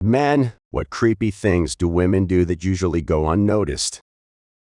Men, what creepy things do women do that usually go unnoticed?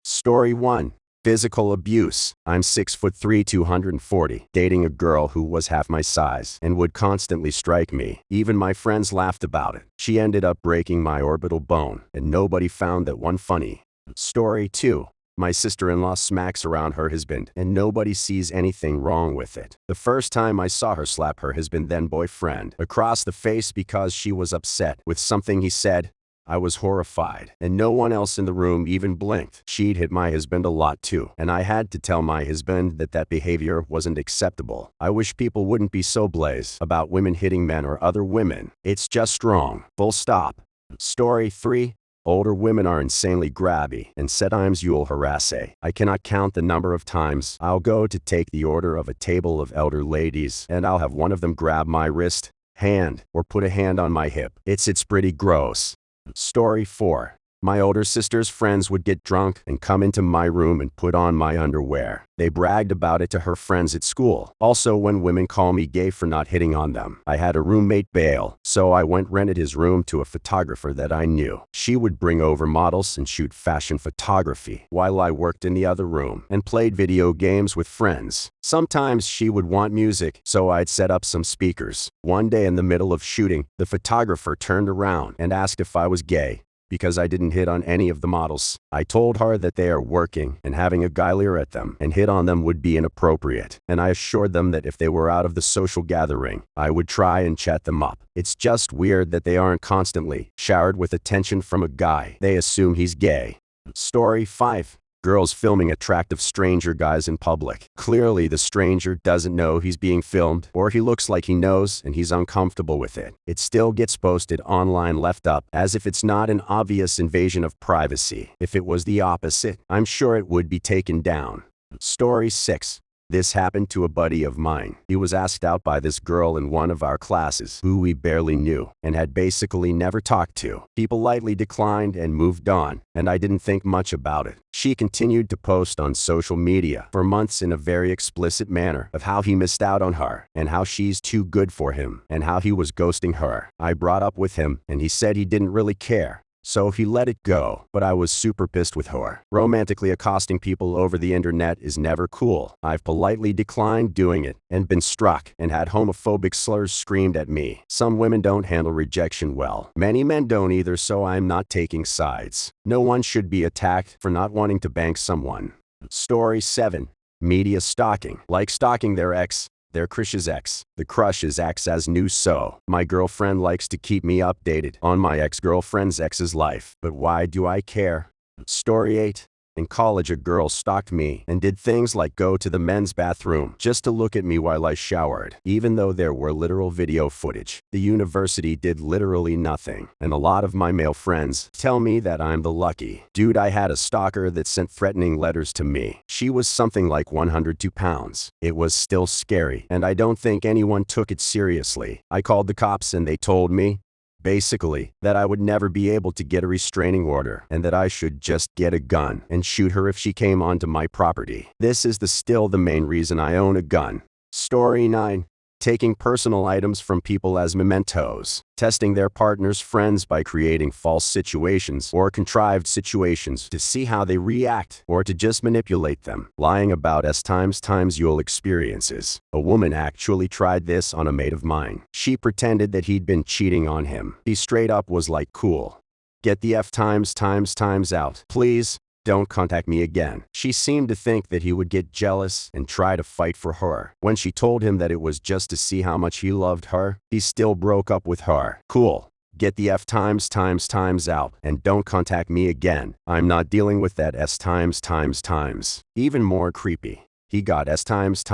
Story 1. Physical abuse. I'm 6'3", 240, dating a girl who was half my size and would constantly strike me. Even my friends laughed about it. She ended up breaking my orbital bone, and nobody found that one funny. Story 2. My sister-in-law smacks around her husband, and nobody sees anything wrong with it. The first time I saw her slap her husband then boyfriend across the face because she was upset with something he said, I was horrified, and no one else in the room even blinked. She'd hit my husband a lot too, and I had to tell my husband that behavior wasn't acceptable. I wish people wouldn't be so blaze about women hitting men or other women. It's just wrong. Full stop. Story 3. Older women are insanely grabby, and sometimes you'll harass a. I cannot count the number of times I'll go to take the order of a table of elder ladies, and I'll have one of them grab my wrist, hand, or put a hand on my hip. It's pretty gross. Story 4. My older sister's friends would get drunk and come into my room and put on my underwear. They bragged about it to her friends at school. Also, when women call me gay for not hitting on them, I had a roommate bail, so I rented his room to a photographer that I knew. She would bring over models and shoot fashion photography while I worked in the other room and played video games with friends. Sometimes she would want music, so I'd set up some speakers. One day in the middle of shooting, the photographer turned around and asked if I was gay, because I didn't hit on any of the models. I told her that they are working and having a guy leer at them and hit on them would be inappropriate, and I assured them that if they were out of the social gathering, I would try and chat them up. It's just weird that they aren't constantly showered with attention from a guy. They assume he's gay. Story 5. Girls filming attractive stranger guys in public. Clearly, the stranger doesn't know he's being filmed, or he looks like he knows and he's uncomfortable with it. It still gets posted online, left up, as if it's not an obvious invasion of privacy. If it was the opposite, I'm sure it would be taken down. Story 6. This happened to a buddy of mine. He was asked out by this girl in one of our classes who we barely knew and had basically never talked to. He politely declined and moved on, and I didn't think much about it. She continued to post on social media for months in a very explicit manner of how he missed out on her and how she's too good for him and how he was ghosting her. I brought up with him, and he said he didn't really care, so he let it go, but I was super pissed with her. Romantically accosting people over the internet is never cool. I've politely declined doing it and been struck and had homophobic slurs screamed at me. Some women don't handle rejection well. Many men don't either, so I'm not taking sides. No one should be attacked for not wanting to bang someone. Story 7. Media stalking. Like stalking their ex. Their crush's ex. The crush's ex as new. So my girlfriend likes to keep me updated on my ex-girlfriend's ex's life. But why do I care? Story 8. In college, a girl stalked me and did things like go to the men's bathroom just to look at me while I showered, even though there were literal video footage. The university did literally nothing, and a lot of my male friends tell me that I'm the lucky dude. I had a stalker that sent threatening letters to me. She was something like 102 pounds. It was still scary, and I don't think anyone took it seriously. I called the cops and they told me, basically, that I would never be able to get a restraining order and that I should just get a gun and shoot her if she came onto my property. This is still the main reason I own a gun. Story 9. Taking personal items from people as mementos. Testing their partner's friends by creating false situations or contrived situations to see how they react or to just manipulate them. Lying about times you'll experiences. A woman actually tried this on a mate of mine. She pretended that he'd been cheating on him. He straight up was like, cool. Get the times out, please. Don't contact me again. She seemed to think that he would get jealous and try to fight for her. When she told him that it was just to see how much he loved her, he still broke up with her. Cool. Get the times out and don't contact me again. I'm not dealing with that times. Even more creepy. He got times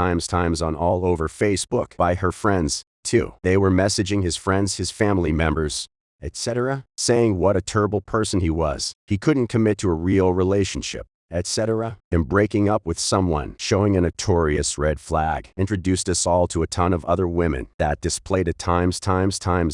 on all over Facebook by her friends, too. They were messaging his friends, his family members, etc., saying what a terrible person he was. He couldn't commit to a real relationship, etc. And breaking up with someone, showing a notorious red flag, introduced us all to a ton of other women that displayed a times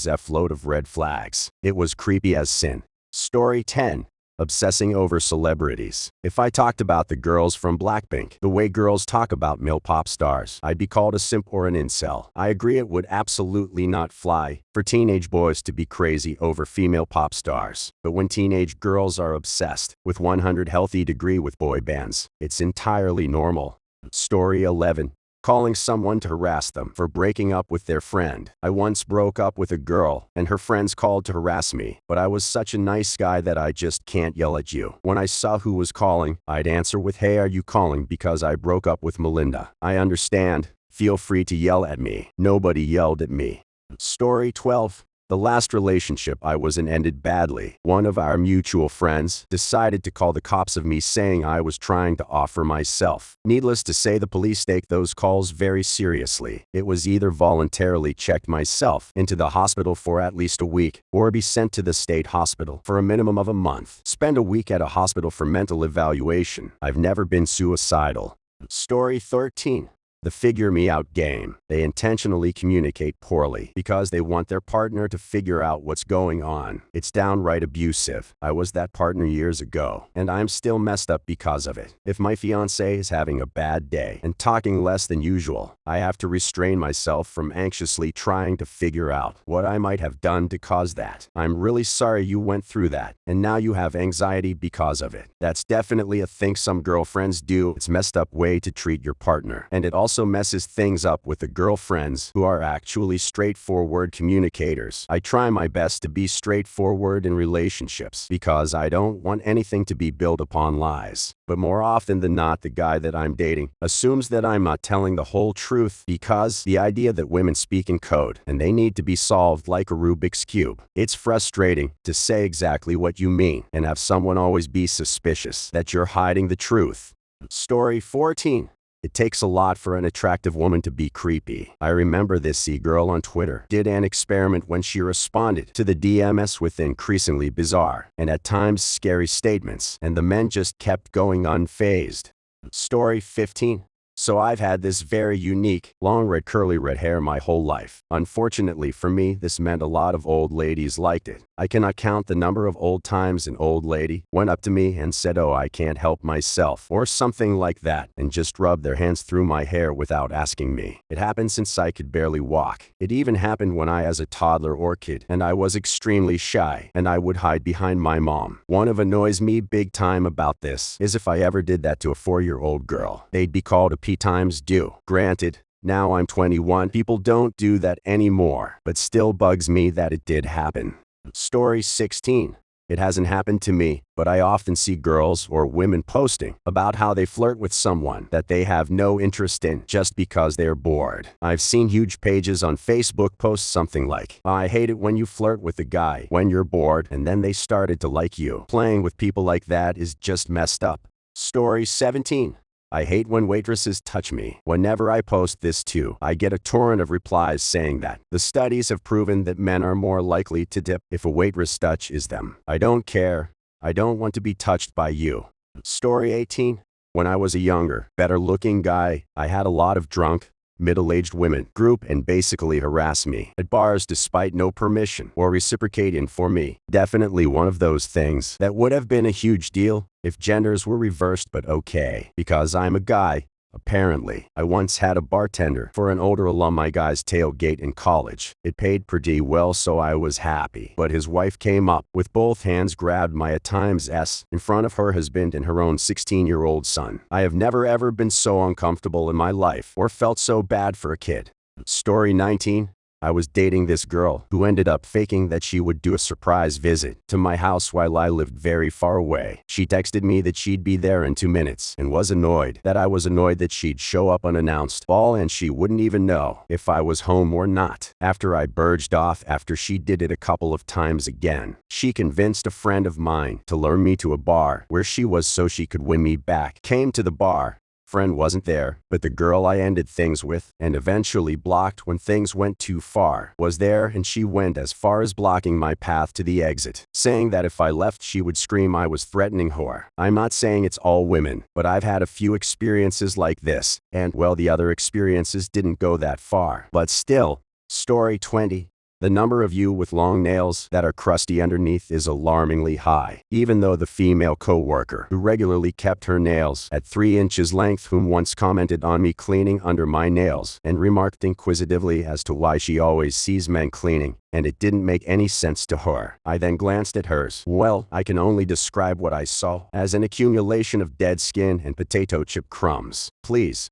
F load of red flags. It was creepy as sin. Story 10. Obsessing over celebrities. If I talked about the girls from Blackpink, the way girls talk about male pop stars, I'd be called a simp or an incel. I agree it would absolutely not fly for teenage boys to be crazy over female pop stars. But when teenage girls are obsessed with 100 healthy degree with boy bands, it's entirely normal. Story 11. Calling someone to harass them for breaking up with their friend. I once broke up with a girl, and her friends called to harass me, but I was such a nice guy that I just can't yell at you. When I saw who was calling, I'd answer with, "Hey, are you calling because I broke up with Melinda? I understand. Feel free to yell at me." Nobody yelled at me. Story 12. The last relationship I was in ended badly. One of our mutual friends decided to call the cops of me, saying I was trying to offer myself. Needless to say, the police take those calls very seriously. It was either voluntarily check myself into the hospital for at least a week, or be sent to the state hospital for a minimum of a month. Spend a week at a hospital for mental evaluation. I've never been suicidal. Story 13. The figure me out game. They intentionally communicate poorly because they want their partner to figure out what's going on. It's downright abusive. I was that partner years ago, and I'm still messed up because of it. If my fiance is having a bad day and talking less than usual, I have to restrain myself from anxiously trying to figure out what I might have done to cause that. I'm really sorry you went through that, and now you have anxiety because of it. That's definitely a thing some girlfriends do. It's a messed up way to treat your partner, and it also messes things up with the girlfriends who are actually straightforward communicators. I try my best to be straightforward in relationships because I don't want anything to be built upon lies. But more often than not, the guy that I'm dating assumes that I'm not telling the whole truth because the idea that women speak in code and they need to be solved like a Rubik's Cube. It's frustrating to say exactly what you mean and have someone always be suspicious that you're hiding the truth. Story 14. It takes a lot for an attractive woman to be creepy. I remember this girl on Twitter did an experiment when she responded to the DMs with increasingly bizarre and at times scary statements, and the men just kept going unfazed. Story 15. So I've had this very unique, long red curly red hair my whole life. Unfortunately for me, this meant a lot of old ladies liked it. I cannot count the number of old times an old lady went up to me and said, "Oh, I can't help myself," or something like that, and just rubbed their hands through my hair without asking me. It happened since I could barely walk. It even happened when I was a toddler or kid, and I was extremely shy, and I would hide behind my mom. One of annoys me big time about this is if I ever did that to a 4-year-old girl, they'd be called a P times due. Granted, now I'm 21, people don't do that anymore, but still bugs me that it did happen. Story 16. It hasn't happened to me, but I often see girls or women posting about how they flirt with someone that they have no interest in just because they're bored. I've seen huge pages on Facebook post something like, "I hate it when you flirt with a guy when you're bored and then they started to like you." Playing with people like that is just messed up. Story 17. I hate when waitresses touch me. Whenever I post this too, I get a torrent of replies saying that the studies have proven that men are more likely to dip if a waitress touches them. I don't care. I don't want to be touched by you. Story 18. When I was a younger, better-looking guy, I had a lot of drunk, middle-aged women group and basically harass me at bars despite no permission or reciprocating for me. Definitely one of those things that would have been a huge deal if genders were reversed, but okay, because I'm a guy. Apparently, I once had a bartender for an older alumni guy's tailgate in college. It paid pretty well, so I was happy. But his wife came up with both hands, grabbed my at times S in front of her husband and her own 16-year-old son. I have never ever been so uncomfortable in my life or felt so bad for a kid. Story 19. I was dating this girl who ended up faking that she would do a surprise visit to my house while I lived very far away. She texted me that she'd be there in 2 minutes and was annoyed that I was annoyed that she'd show up unannounced, and she wouldn't even know if I was home or not. After I burged off after she did it a couple of times again, she convinced a friend of mine to lure me to a bar where she was so she could win me back. Came to the bar. Friend wasn't there, but the girl I ended things with and eventually blocked when things went too far was there, and she went as far as blocking my path to the exit, saying that if I left she would scream I was threatening her. I'm not saying it's all women, but I've had a few experiences like this, and well, the other experiences didn't go that far. But still. Story 20. The number of you with long nails that are crusty underneath is alarmingly high, even though the female coworker who regularly kept her nails at 3 inches length whom once commented on me cleaning under my nails and remarked inquisitively as to why she always sees men cleaning, and it didn't make any sense to her. I then glanced at hers. Well, I can only describe what I saw as an accumulation of dead skin and potato chip crumbs. Please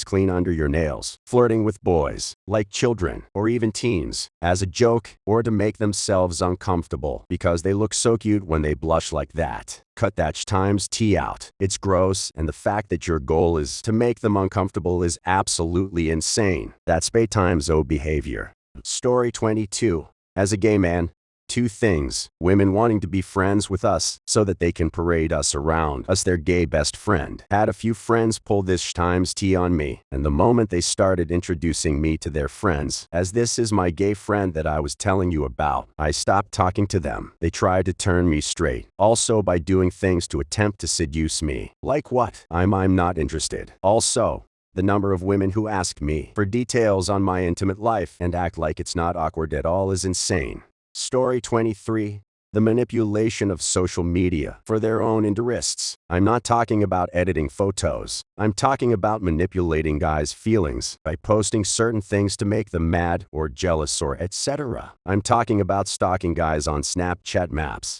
clean under your nails. Flirting with boys, like children, or even teens, as a joke, or to make themselves uncomfortable because they look so cute when they blush like that. Cut that times T out. It's gross, and the fact that your goal is to make them uncomfortable is absolutely insane. That's pay times O behavior. Story 22. As a gay man, 2 things. Women wanting to be friends with us so that they can parade us around as their gay best friend. Had a few friends pull this times T on me, and the moment they started introducing me to their friends, as this is my gay friend that I was telling you about, I stopped talking to them. They tried to turn me straight, also by doing things to attempt to seduce me. Like what? I'm not interested. Also, the number of women who ask me for details on my intimate life and act like it's not awkward at all is insane. Story 23. The manipulation of social media for their own interests. I'm not talking about editing photos. I'm talking about manipulating guys' feelings by posting certain things to make them mad or jealous or etc. I'm talking about stalking guys on Snapchat maps,